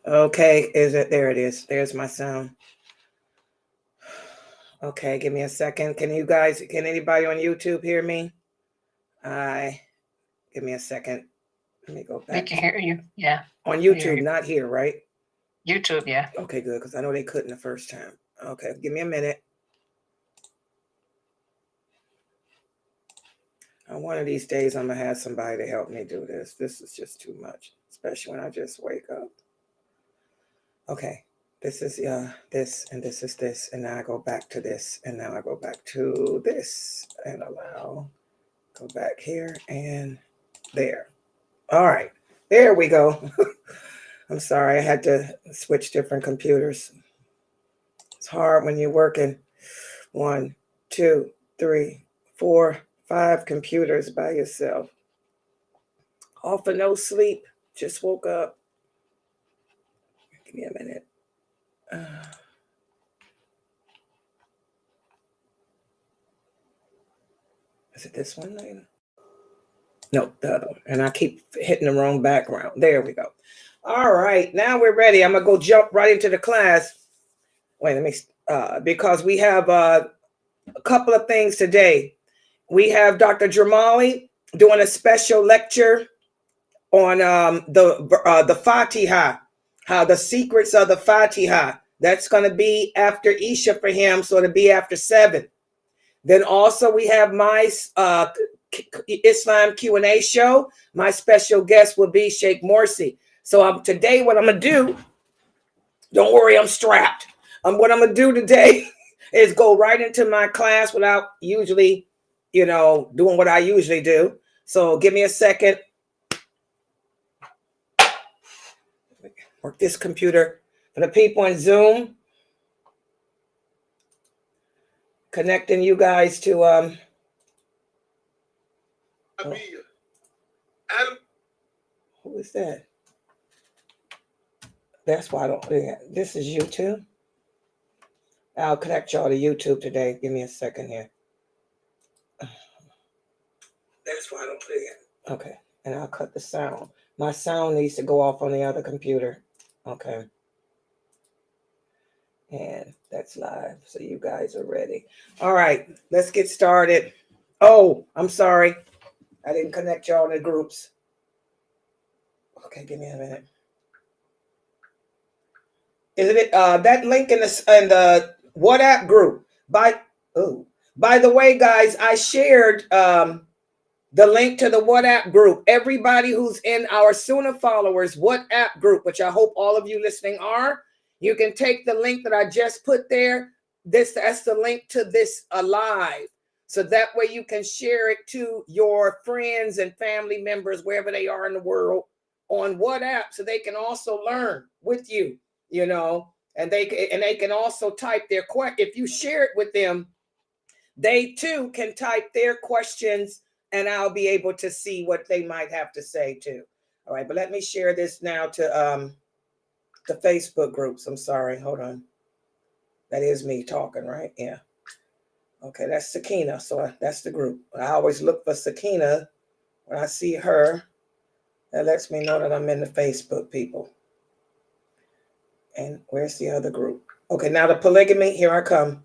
Okay, is it? There it is. There's my sound. Okay, give me a second. Can anybody on YouTube hear me? Give me a second. Let me go back. We can hear you. Yeah. On YouTube, not here, right? YouTube, yeah. Okay, good, because I know they couldn't the first time. Okay, give me a minute. One of these days, I'm going to have somebody to help me do this. This is just too much, especially when I just wake up. Okay, this is this, and this is this, and now I go back to this, and now I go back to this, and allow, go back here, and there. All right, there we go. I'm sorry, I had to switch different computers. It's hard when you're working 1, 2, 3, 4, 5 computers by yourself. All for no sleep. Just woke up. Give me a minute. Is it this one, Layla? No, the other one. And I keep hitting the wrong background. There we go. All right, now we're ready. I'm gonna go jump right into the class. Wait, let me because we have a couple of things today. We have Dr. Jamali doing a special lecture on the Fatiha, how the secrets of the Fatiha. That's going to be after Isha for him, so it'll be after 7. Then also we have my Islam Q&A show. My special guest will be Sheikh Morsi. So today what I'm going to do, don't worry, I'm strapped. What I'm going to do today is go right into my class without usually, doing what I usually do. So give me a second. Work this computer. For the people in Zoom, connecting you guys to who is that? That's why I don't. This is YouTube. I'll connect y'all to YouTube today. Give me a second here. That's why I don't play it. Okay, and I'll cut the sound. My sound needs to go off on the other computer. Okay. And that's live, so you guys are ready. All right, let's get started. Oh, I'm sorry. I didn't connect y'all to groups. Okay, give me a minute. Is it that link in the WhatsApp group? By the way, guys, I shared the link to the WhatsApp group. Everybody who's in our Sunnahfollowers WhatsApp group, which I hope all of you listening are, you can take the link that I just put there. That's the link to this live. So that way you can share it to your friends and family members, wherever they are in the world, on WhatsApp, so they can also learn with you, and they can also type their question. If you share it with them, they too can type their questions, and I'll be able to see what they might have to say too. All right, but let me share this now to the Facebook groups. I'm sorry, hold on. That is me talking, right? Yeah. Okay, that's Sakina. So that's the group. I always look for Sakina when I see her. That lets me know that I'm in the Facebook, people. And where's the other group? Okay, now the polygamy, here I come.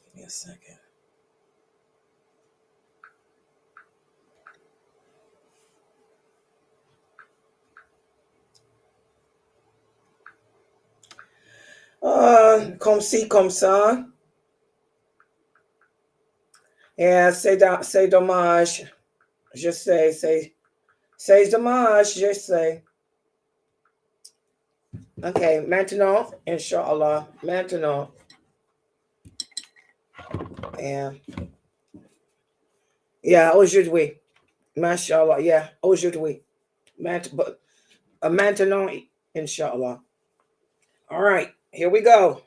Give me a second. Comme ci, comme ça. Yeah, c'est dommage. Je sais, c'est dommage, je sais. Okay, maintenant, Inshallah, maintenant. Yeah, aujourd'hui. Mashallah, yeah, aujourd'hui. Maintenant, Inshallah. All right, here we go.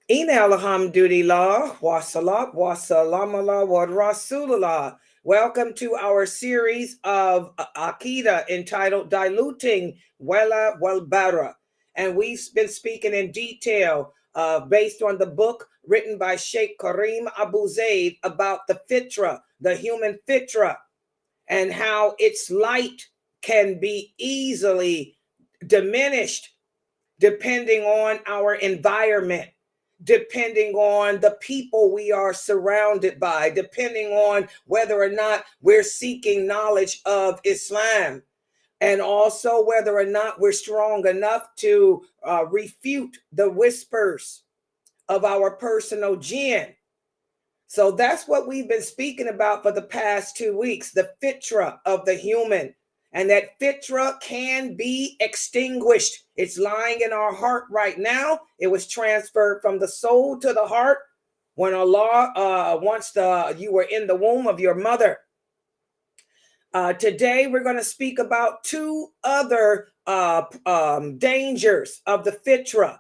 Inna alhamdulillah, wa salat, wa salamallah, wa rasulullah. Welcome to our series of Aqidah entitled Diluting Wala wal Bara. And we've been speaking in detail based on the book written by Sheikh Kareem Abu Zaid about the fitra, the human fitra, and how its light can be easily diminished depending on our environment, depending on the people we are surrounded by, depending on whether or not we're seeking knowledge of Islam, and also whether or not we're strong enough to refute the whispers of our personal jinn. So that's what we've been speaking about for the past 2 weeks, the fitra of the human. And that fitra can be extinguished. It's lying in our heart right now. It was transferred from the soul to the heart when Allah, once you were in the womb of your mother. Today, we're going to speak about 2 other dangers of the fitra: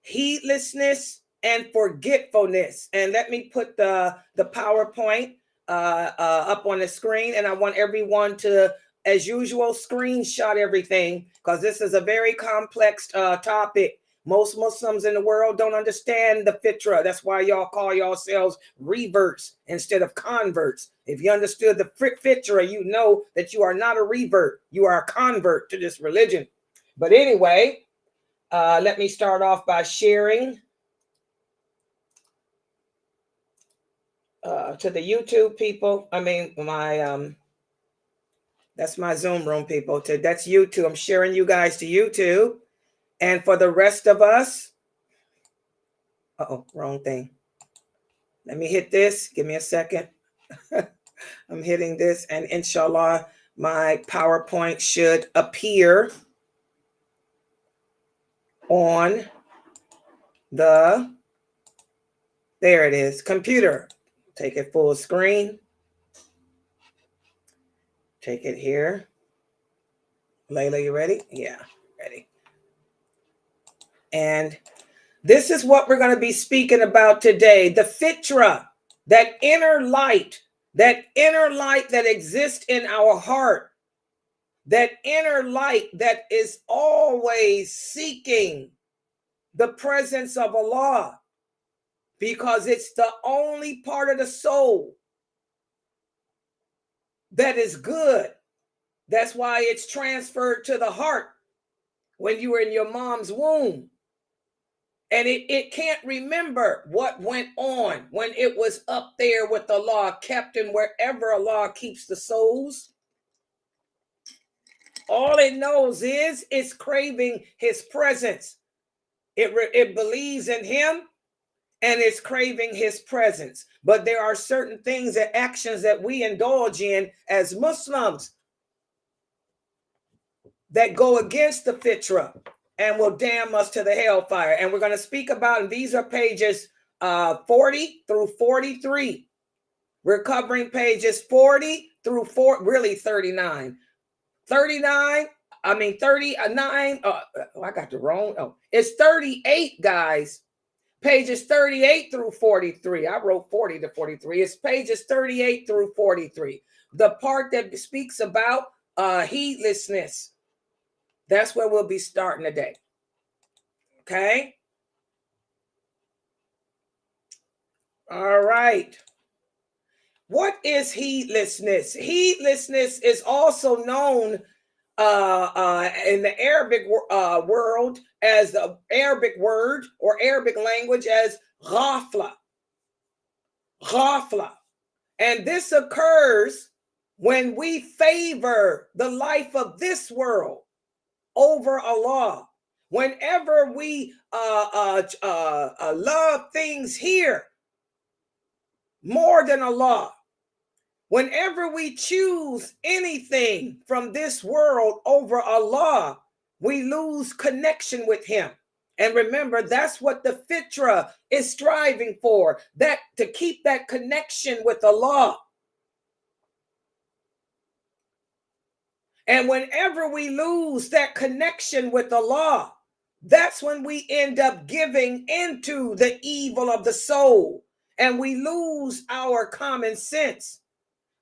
heedlessness and forgetfulness. And let me put the PowerPoint up on the screen. And I want everyone to, as usual, screenshot everything, because this is a very complex topic. Most Muslims in the world don't understand the fitra. That's why y'all call yourselves reverts instead of converts. If you understood the fitra, you know that you are not a revert. You are a convert to this religion. But anyway, let me start off by sharing to the YouTube people. I mean, that's my Zoom room people. That's YouTube. I'm sharing you guys to YouTube. And for the rest of us, wrong thing. Let me hit this. Give me a second. I'm hitting this, and inshallah, my PowerPoint should appear on the, there it is, computer. Take it full screen. Take it here. Layla, you ready? Yeah, ready. And this is what we're going to be speaking about today. The fitra, that inner light that exists in our heart, that inner light that is always seeking the presence of Allah, because it's the only part of the soul that is good. That's why it's transferred to the heart when you were in your mom's womb. And it can't remember what went on when it was up there with Allah, kept in wherever Allah keeps the souls. All it knows is it's craving his presence. It believes in him and it's craving his presence. But there are certain things and actions that we indulge in as Muslims that go against the fitra and will damn us to the hellfire. And we're going to speak about, and these are pages 40 through 43. We're covering pages 40 through 39. 39, I mean 39, I got the wrong, it's 38, guys. Pages 38 through 43. I wrote 40 to 43. It's pages 38 through 43. The part that speaks about heedlessness. That's where we'll be starting today. Okay. All right. What is heedlessness? Heedlessness is also known in the Arabic world as the Arabic word or Arabic language as ghafla. Ghafla. And this occurs when we favor the life of this world over Allah. Whenever we love things here more than Allah, whenever we choose anything from this world over Allah, we lose connection with him. And remember, that's what the fitra is striving for, that to keep that connection with Allah. And whenever we lose that connection with Allah, that's when we end up giving into the evil of the soul, and we lose our common sense.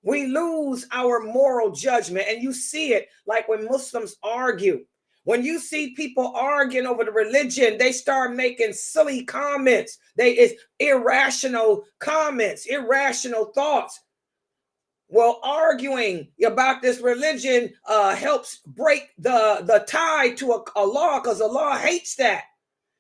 We lose our moral judgment. And you see it like when Muslims argue. When you see people arguing over the religion, they start making silly comments. It's irrational comments, irrational thoughts. Well, arguing about this religion helps break the tie to Allah, because Allah hates that.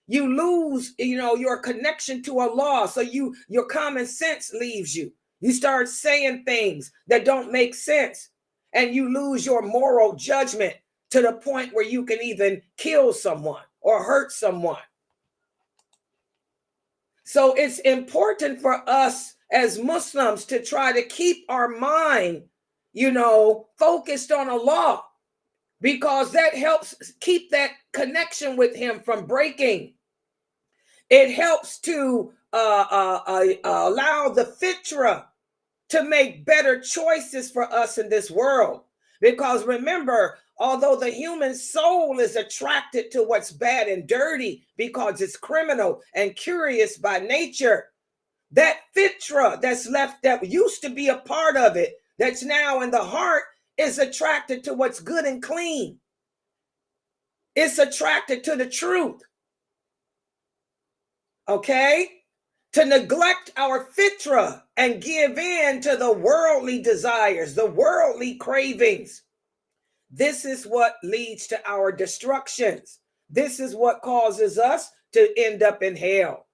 You lose, your connection to Allah. So your common sense leaves you. You start saying things that don't make sense, and you lose your moral judgment to the point where you can even kill someone or hurt someone. So it's important for us as Muslims to try to keep our mind, focused on Allah, because that helps keep that connection with Him from breaking. It helps to allow the fitra to make better choices for us in this world. Because remember, although the human soul is attracted to what's bad and dirty because it's criminal and curious by nature, that fitra that's left, that used to be a part of it, that's now in the heart, is attracted to what's good and clean. It's attracted to the truth. Okay? To neglect our fitra and give in to the worldly desires, the worldly cravings, this is what leads to our destructions. This is what causes us to end up in hell.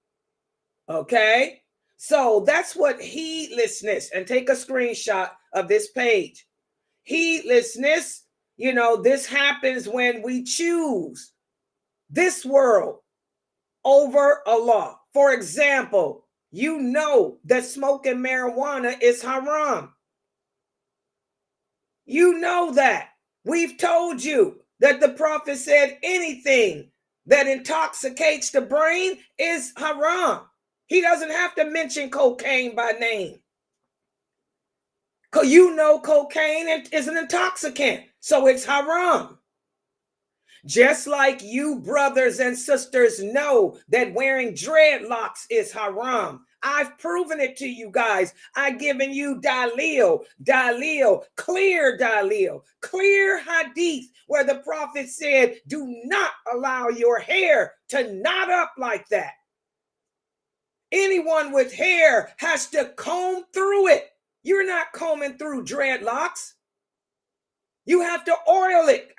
Okay? So that's what heedlessness, and take a screenshot of this page. Heedlessness, this happens when we choose this world over Allah. For example, you know that smoking marijuana is haram. You know that. We've told you that the Prophet said anything that intoxicates the brain is haram. He doesn't have to mention cocaine by name. Because cocaine is an intoxicant, so it's haram. Just like you brothers and sisters know that wearing dreadlocks is haram. I've proven it to you guys. I've given you clear hadith, where the Prophet said, do not allow your hair to knot up like that. Anyone with hair has to comb through it. You're not combing through dreadlocks. You have to oil it,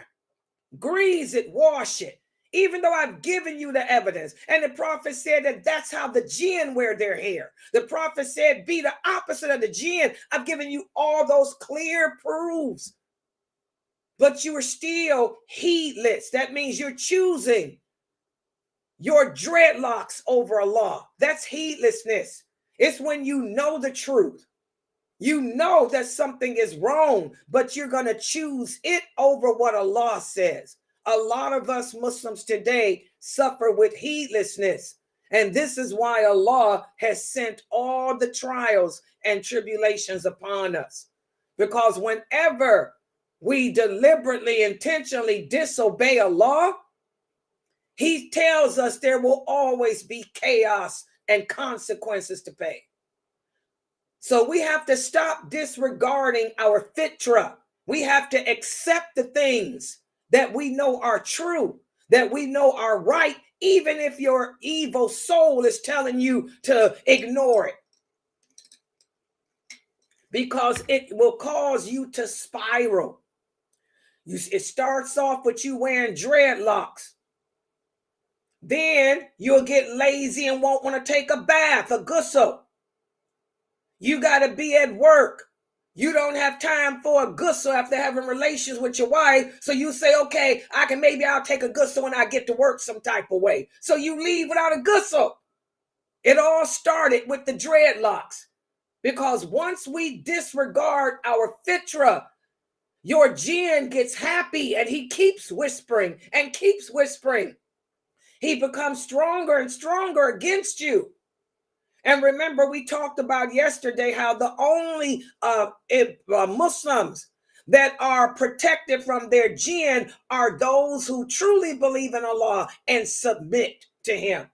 grease it, wash it, even though I've given you the evidence. And the Prophet said that that's how the jinn wear their hair. The Prophet said, be the opposite of the jinn. I've given you all those clear proofs. But you are still heedless. That means you're choosing your dreadlocks over Allah. That's heedlessness. It's when you know the truth. You know that something is wrong, but you're going to choose it over what Allah says. A lot of us Muslims today suffer with heedlessness. And this is why Allah has sent all the trials and tribulations upon us. Because whenever we deliberately, intentionally disobey Allah, He tells us there will always be chaos and consequences to pay. So we have to stop disregarding our fitra. We have to accept the things that we know are true, that we know are right, even if your evil soul is telling you to ignore it. Because it will cause you to spiral. It starts off with you wearing dreadlocks. Then you'll get lazy and won't want to take a bath, a ghusl. You got to be at work. You don't have time for a ghusl after having relations with your wife. So you say, okay, I'll take a ghusl when I get to work some type of way. So you leave without a ghusl. It all started with the dreadlocks. Because once we disregard our fitra, your jinn gets happy and he keeps whispering and keeps whispering. He becomes stronger and stronger against you. And remember, we talked about yesterday how the only Muslims that are protected from their jinn are those who truly believe in Allah and submit to Him.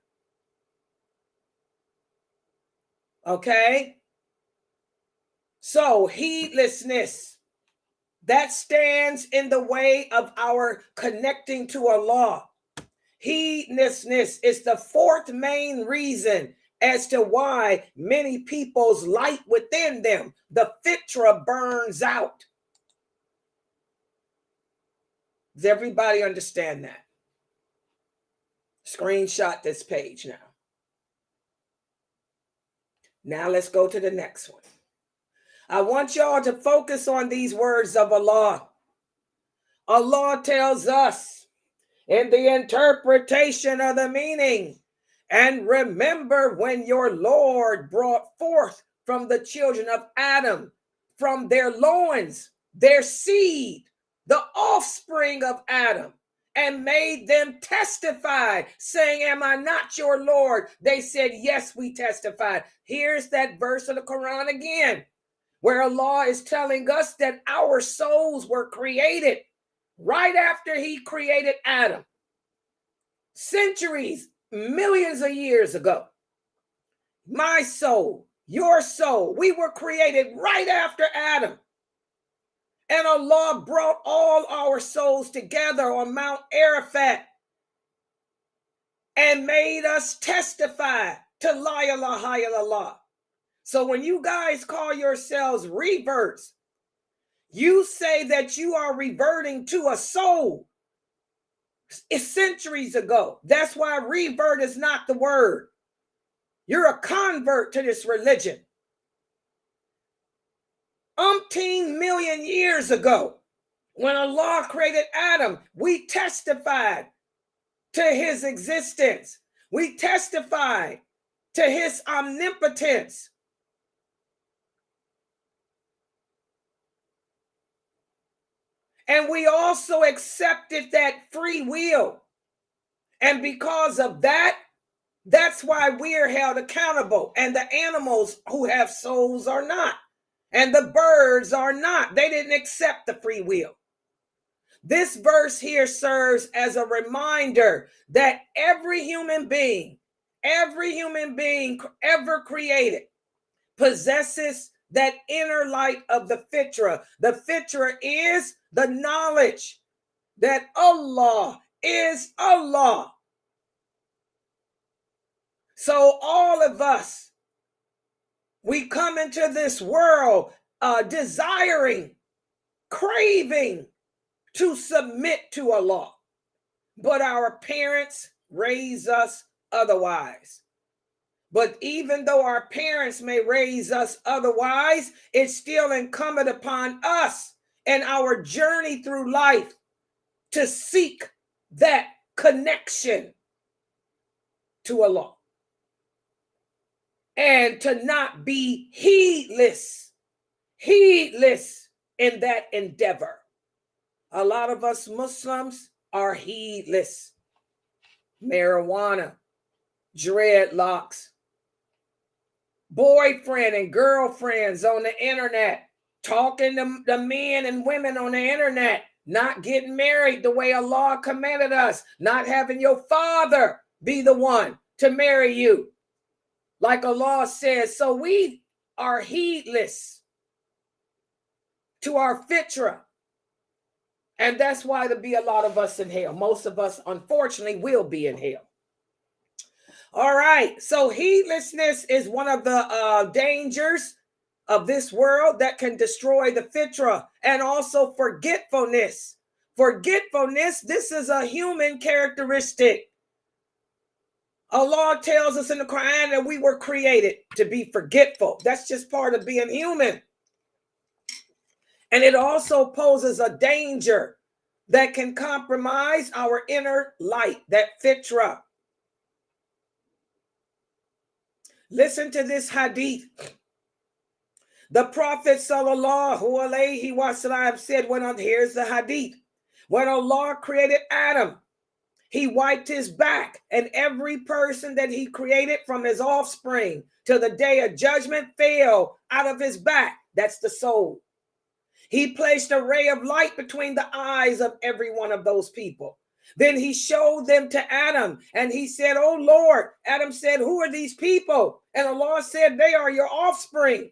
Okay? So, heedlessness. that stands in the way of our connecting to Allah. Heedlessness is the fourth main reason as to why many people's light within them, the fitra, burns out. Does everybody understand that? Screenshot this page now. Now let's go to the next one. I want y'all to focus on these words of Allah. Allah tells us in the interpretation of the meaning, and remember when your Lord brought forth from the children of Adam, from their loins, their seed, the offspring of Adam, and made them testify, saying, am I not your Lord? They said, yes, we testified. Here's that verse of the Quran again, where Allah is telling us that our souls were created right after he created Adam. Centuries, millions of years ago. My soul, your soul, we were created right after Adam. And Allah brought all our souls together on Mount Arafat and made us testify to La ilaha illallah. So when you guys call yourselves reverts, you say that you are reverting to a soul. It's centuries ago. That's why revert is not the word. You're a convert to this religion. Umpteen million years ago, when Allah created Adam, we testified to his existence. We testified to his omnipotence. And we also accepted that free will. And because of that, that's why we're held accountable. And the animals who have souls are not. And the birds are not. They didn't accept the free will. This verse here serves as a reminder that every human being ever created possesses that inner light of the fitra. The fitra is the knowledge that Allah is Allah. So all of us, we come into this world desiring, craving to submit to Allah. But our parents raise us otherwise. But even though our parents may raise us otherwise, it's still incumbent upon us in our journey through life to seek that connection to Allah. And to not be heedless in that endeavor. A lot of us Muslims are heedless. Marijuana, dreadlocks, boyfriend and girlfriends on the internet, talking to the men and women on the internet, not getting married the way Allah commanded us, not having your father be the one to marry you, like Allah says. So we are heedless to our fitra. And that's why there'll be a lot of us in hell. Most of us, unfortunately, will be in hell. All right. So heedlessness is one of the dangers of this world that can destroy the fitra, and also forgetfulness. Forgetfulness, this is a human characteristic. Allah tells us in the Quran that we were created to be forgetful. That's just part of being human. And it also poses a danger that can compromise our inner light, that fitra. Listen to this hadith. The Prophet sallallahu alaihi wasallam said, here's the hadith. When Allah created Adam, he wiped his back, and every person that he created from his offspring till the day of judgment fell out of his back. That's the soul. He placed a ray of light between the eyes of every one of those people. Then he showed them to Adam, and he said, oh Lord. Adam said, who are these people? And Allah said, they are your offspring.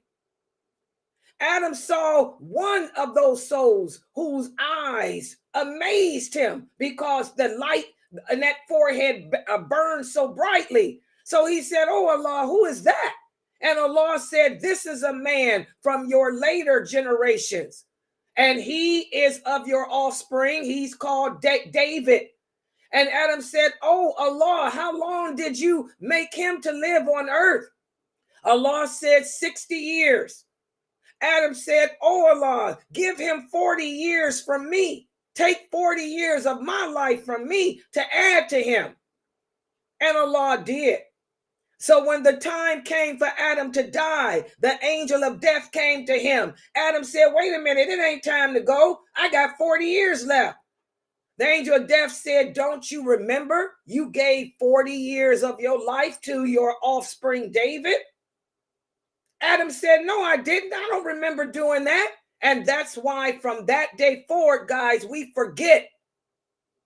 Adam saw one of those souls whose eyes amazed him because the light in that forehead burned so brightly. So he said, "Oh Allah, who is that?" And Allah said, "This is a man from your later generations, and he is of your offspring. He's called David." And Adam said, "Oh Allah, how long did you make him to live on earth?" Allah said, 60 years. Adam said, "Oh Allah, give him 40 years from me. Take 40 years of my life from me to add to him." And Allah did. So when the time came for Adam to die, the angel of death came to him. Adam said, "Wait a minute, it ain't time to go. I got 40 years left." The angel of death said, "Don't you remember? You gave 40 years of your life to your offspring, David." Adam said, "No, I didn't. I don't remember doing that." And that's why from that day forward, guys, we forget.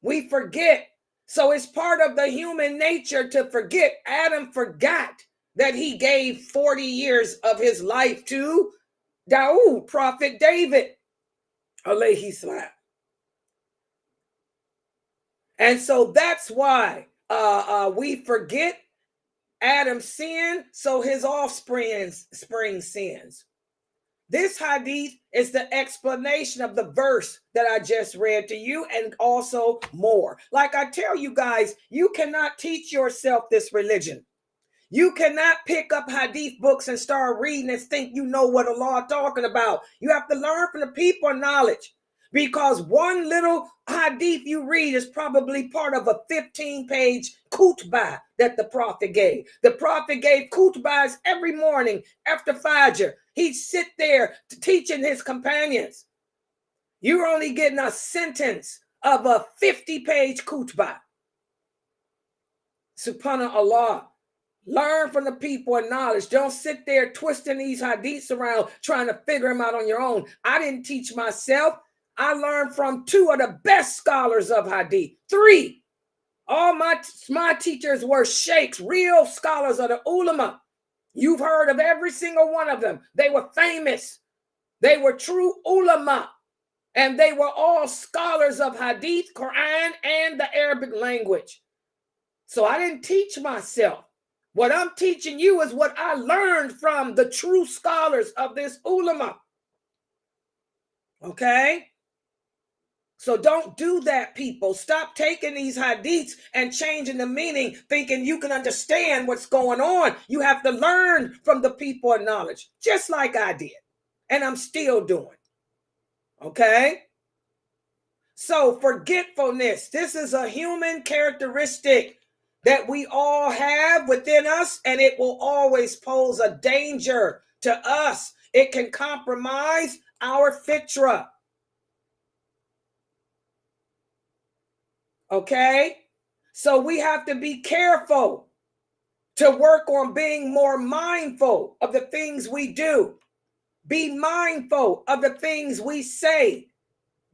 We forget. So it's part of the human nature to forget. Adam forgot that he gave 40 years of his life to Dawood, Prophet David, alayhi salam. And so that's why we forget. Adam sinned, so his offspring sins. This hadith is the explanation of the verse that I just read to you, and also more. Like I tell you guys, you cannot teach yourself this religion. You cannot pick up hadith books and start reading and think you know what Allah is talking about. You have to learn from the people of knowledge, because one little hadith you read is probably part of a 15-page khutbah that the Prophet gave. The Prophet gave khutbahs every morning after Fajr. He'd sit there teaching his companions. You're only getting a sentence of a 50-page khutbah. Subhanallah. Learn from the people of knowledge. Don't sit there twisting these hadiths around trying to figure them out on your own. I didn't teach myself. I learned from two of the best scholars of hadith. Three. All my teachers were sheikhs, real scholars of the ulama. You've heard of every single one of them. They were famous. They were true ulama. And they were all scholars of hadith, Quran, and the Arabic language. So I didn't teach myself. What I'm teaching you is what I learned from the true scholars of this ulama. Okay? So don't do that, people. Stop taking these hadiths and changing the meaning, thinking you can understand what's going on. You have to learn from the people of knowledge, just like I did. And I'm still doing. Okay? So forgetfulness, this is a human characteristic that we all have within us, and it will always pose a danger to us. It can compromise our fitra. Okay? So we have to be careful to work on being more mindful of the things we do. Be mindful of the things we say.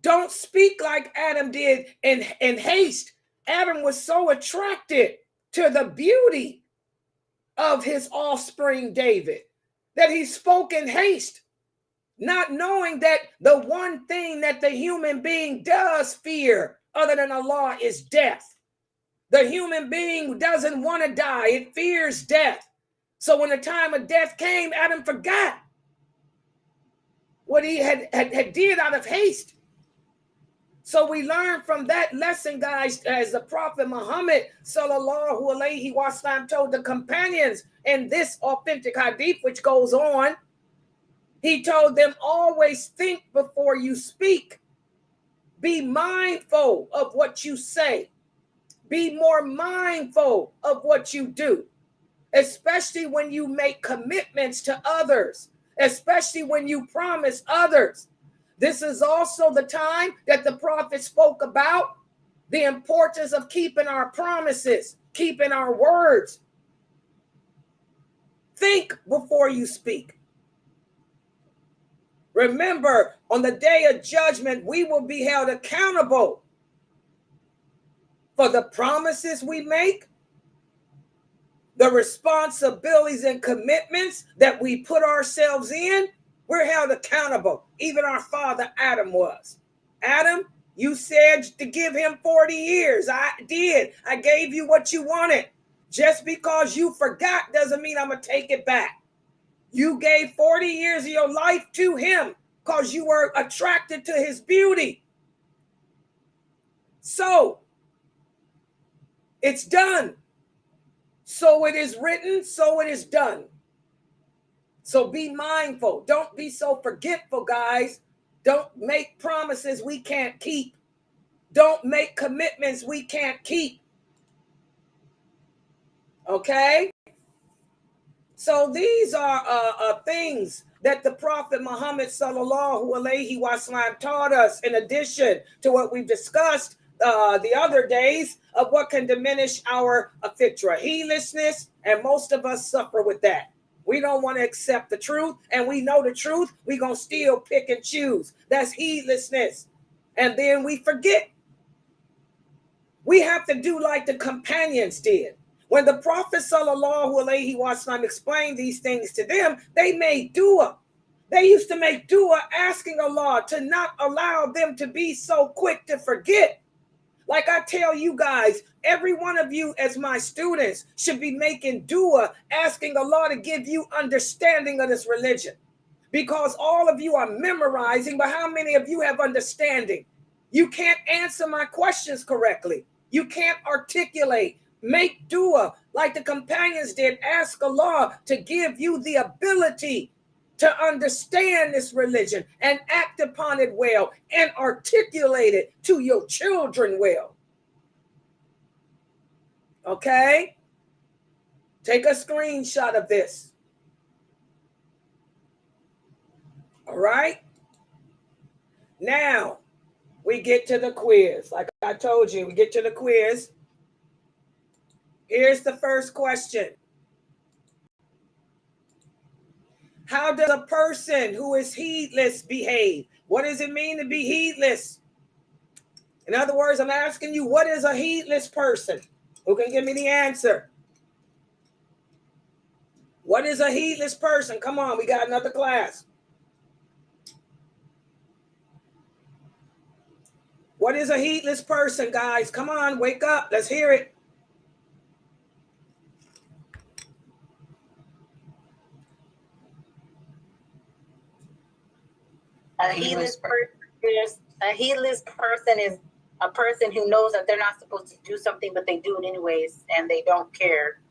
Don't speak like Adam did in haste. Adam was so attracted to the beauty of his offspring, David, that he spoke in haste, not knowing that the one thing that the human being does fear other than Allah is death. The human being doesn't want to die. It fears death. So when the time of death came, Adam forgot what he had did out of haste. So we learn from that lesson, guys, as the Prophet Muhammad sallallahu alaihi wasallam told the companions in this authentic hadith, which goes on. He told them, always think before you speak. Be mindful of what you say. Be more mindful of what you do, especially when you make commitments to others, especially when you promise others. This is also the time that the Prophet spoke about the importance of keeping our promises, keeping our words. Think before you speak. Remember, on the day of judgment, we will be held accountable for the promises we make, the responsibilities and commitments that we put ourselves in We're held accountable. Even our father Adam was. Adam, you said to give him 40 years. I did. I gave you what you wanted. Just because you forgot doesn't mean I'm going to take it back. You gave 40 years of your life to him because you were attracted to his beauty. So, it's done. So it is written, so it is done. So be mindful. Don't be so forgetful, guys. Don't make promises we can't keep. Don't make commitments we can't keep. Okay? So these are things that the Prophet Muhammad sallallahu alaihi wasallam taught us, in addition to what we've discussed the other days of what can diminish our fitra, heedlessness, and most of us suffer with that. We don't want to accept the truth, and we know the truth. We're going to still pick and choose. That's heedlessness. And then we forget. We have to do like the companions did. When the Prophet sallallahu alaihi wasallam explained these things to them, they made dua. They used to make dua asking Allah to not allow them to be so quick to forget. Like I tell you guys, every one of you as my students should be making dua, asking Allah to give you understanding of this religion. Because all of you are memorizing, but how many of you have understanding? You can't answer my questions correctly. You can't articulate. Make dua like the companions did. Ask Allah to give you the ability to understand this religion and act upon it well and articulate it to your children well. Okay? Take a screenshot of this. All right? Now, we get to the quiz. Like I told you, we get to the quiz. Here's the first question. How does a person who is heedless behave? What does it mean to be heedless? In other words, I'm asking you, what is a heedless person? Who can give me the answer? What is a heedless person? Come on, we got another class. What is a heedless person, guys? Come on, wake up. Let's hear it. A heedless person is a person who knows that they're not supposed to do something, but they do it anyways, and they don't care.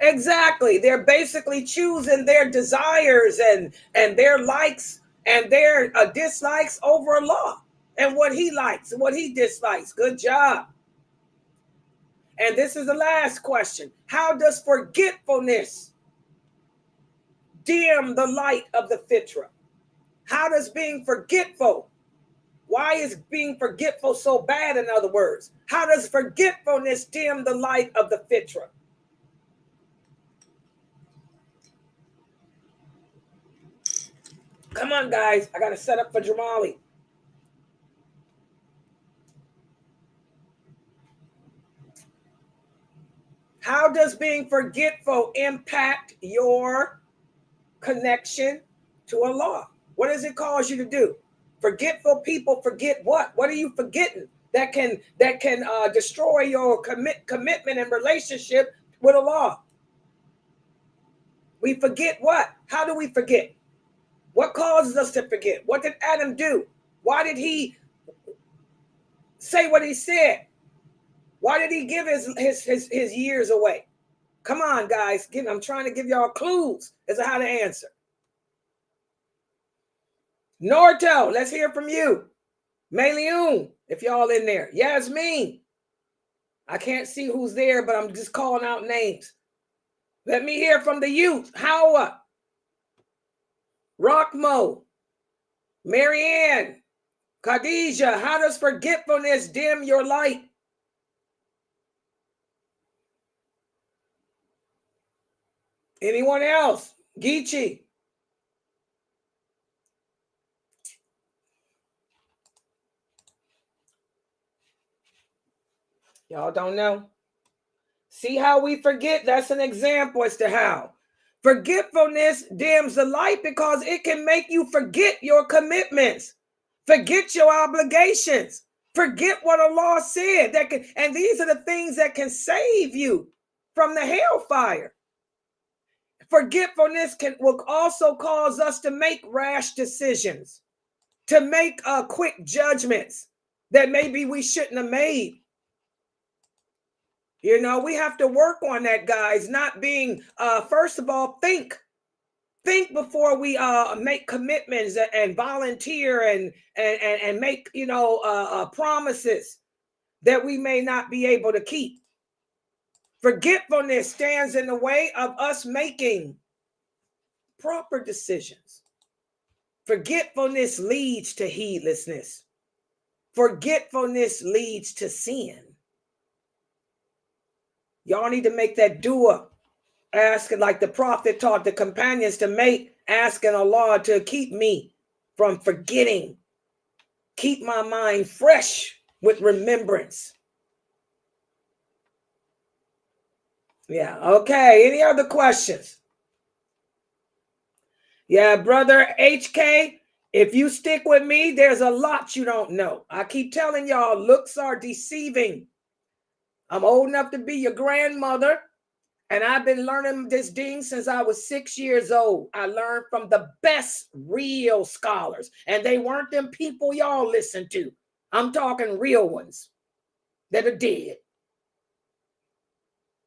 Exactly. They're basically choosing their desires and their likes and their dislikes over Allah and what he likes and what he dislikes. Good job. And this is the last question. How does forgetfulness dim the light of the fitra? How does being forgetful, why is being forgetful so bad, in other words? How does forgetfulness dim the light of the fitra? Come on, guys. I got to set up for Jamali. How does being forgetful impact your connection to Allah? What does it cause you to do? Forgetful people forget what? What are you forgetting that can destroy your commitment and relationship with Allah? We forget what? How do we forget? What causes us to forget? What did Adam do? Why did he say what he said? Why did he give his years away? Come on, guys. I'm trying to give y'all clues as to how to answer. Nortel, let's hear from you. Meliun, if y'all in there. Yasmin. I can't see who's there, but I'm just calling out names. Let me hear from the youth. Hawa. Rockmo. Marianne. Khadijah, how does forgetfulness dim your light? Anyone else? Geechee. Y'all don't know? See how we forget? That's an example as to how. Forgetfulness dims the light because it can make you forget your commitments, forget your obligations, forget what Allah said. And these are the things that can save you from the hellfire. Forgetfulness will also cause us to make rash decisions, to make quick judgments that maybe we shouldn't have made. You know, we have to work on that, guys. Not being, first of all, think before we make commitments and volunteer and make, you know, promises that we may not be able to keep. Forgetfulness stands in the way of us making proper decisions. Forgetfulness leads to heedlessness. Forgetfulness leads to sin. Y'all need to make that dua, asking like the prophet taught the companions to make, asking Allah to keep me from forgetting, keep my mind fresh with remembrance. Yeah, okay. Any other questions? Yeah, brother HK, if you stick with me, there's a lot you don't know. I keep telling y'all, looks are deceiving. I'm old enough to be your grandmother, and I've been learning this ding since I was 6 years old. I learned from the best real scholars, and they weren't them people y'all listen to. I'm talking real ones that are dead.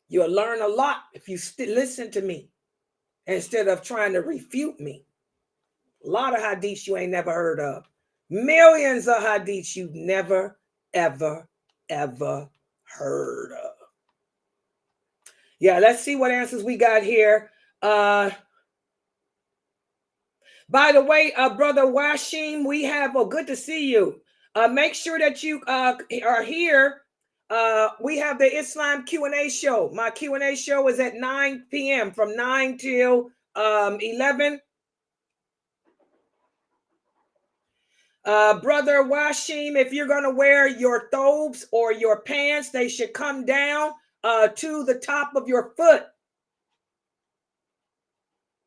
You'll learn a lot if you listen to me instead of trying to refute me. A lot of hadiths you ain't never heard of. Millions of hadiths you've never, ever, ever heard of. Yeah, let's see what answers we got here. By the way, brother Washim, we have good to see you. Make sure that you are here. We have the Islam Q&A show. My Q&A show is at 9 p.m. from 9 till 11. Brother Washim, if you're going to wear your thobes or your pants, they should come down to the top of your foot.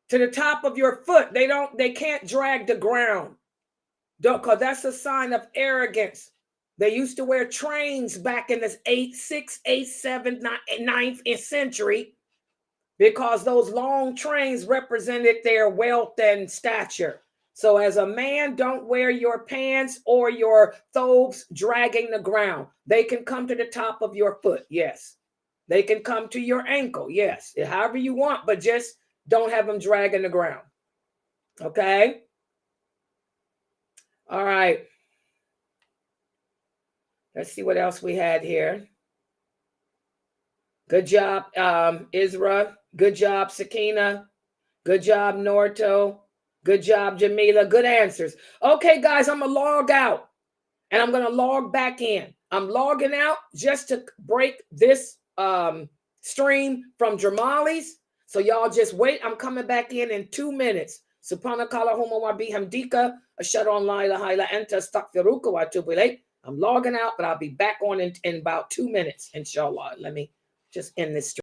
To the top of your foot. They can't drag the ground. Because that's a sign of arrogance. They used to wear trains back in the 6th, 8th, 7th, 9th century because those long trains represented their wealth and stature. So as a man, don't wear your pants or your thobes dragging the ground. They can come to the top of your foot, yes. They can come to your ankle, yes. However you want, but just don't have them dragging the ground. Okay? All right. Let's see what else we had here. Good job, Isra. Good job, Sakina. Good job, Norto. Good job, Jamila. Good answers. Okay, guys, I'm going to log out and I'm going to log back in. I'm logging out just to break this stream from Jamali's. So y'all just wait. I'm coming back in 2 minutes. Subhanakallahumma wa bihamdika ashhadu an la ilaha illa anta astaghfiruka wa atubu ilayk. I'm logging out, but I'll be back on in about 2 minutes, inshallah. Let me just end this stream.